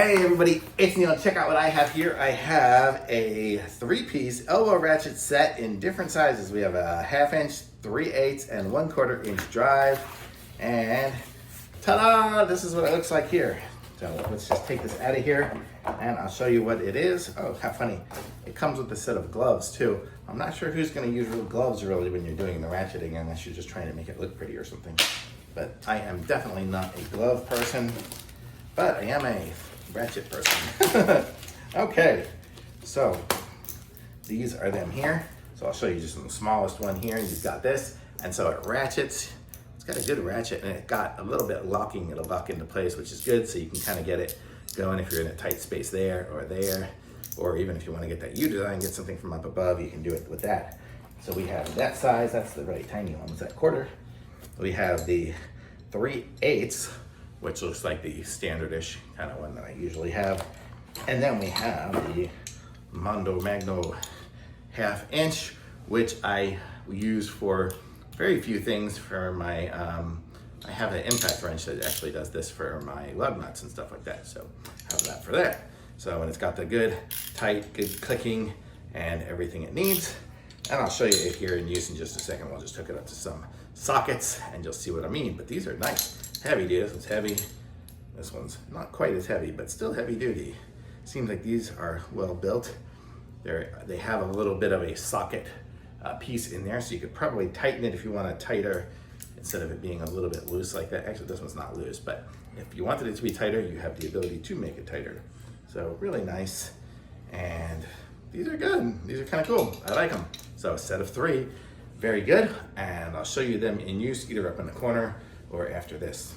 Hey everybody, it's Neil. Check out what I have here. I have a 3-piece elbow ratchet set in different sizes. We have a 1/2 inch, 3/8, and 1/4 inch drive. And ta-da! This is what it looks like here. So let's just take this out of here and I'll show you what it is. Oh, how funny. It comes with a set of gloves too. I'm not sure who's going to use real gloves really when you're doing the ratcheting unless you're just trying to make it look pretty or something. But I am definitely not a glove person, but I am a ratchet person. Okay, so these are them here. So I'll show you just the smallest one here. You've got this, and so it ratchets. It's got a good ratchet, and it got a little bit locking. It'll lock into place, which is good, so you can kind of get it going if you're in a tight space there, or even if you want to get that U-design, get something from up above, you can do it with that. So we have that size. That's the really tiny one. It's that 1/4. We have the 3/8, which looks like the standardish kind of one that I usually have. And then we have the Mondo Magno 1/2 inch, which I use for very few things for my, I have an impact wrench that actually does this for my lug nuts and stuff like that. So I have that for that. So, and it's got the good, tight, good clicking and everything it needs. And I'll show you it here in use in just a second. We'll just hook it up to some sockets and you'll see what I mean. But these are nice. Heavy, dude. It's heavy. This one's not quite as heavy, but still heavy duty. Seems like these are well built. They have a little bit of a socket piece in there, so you could probably tighten it if you want it tighter instead of it being a little bit loose like that. Actually, this one's not loose, but if you wanted it to be tighter, you have the ability to make it tighter. So really nice. And these are good. These are kind of cool. I like them. So a set of 3, very good. And I'll show you them in use either up in the corner or after this.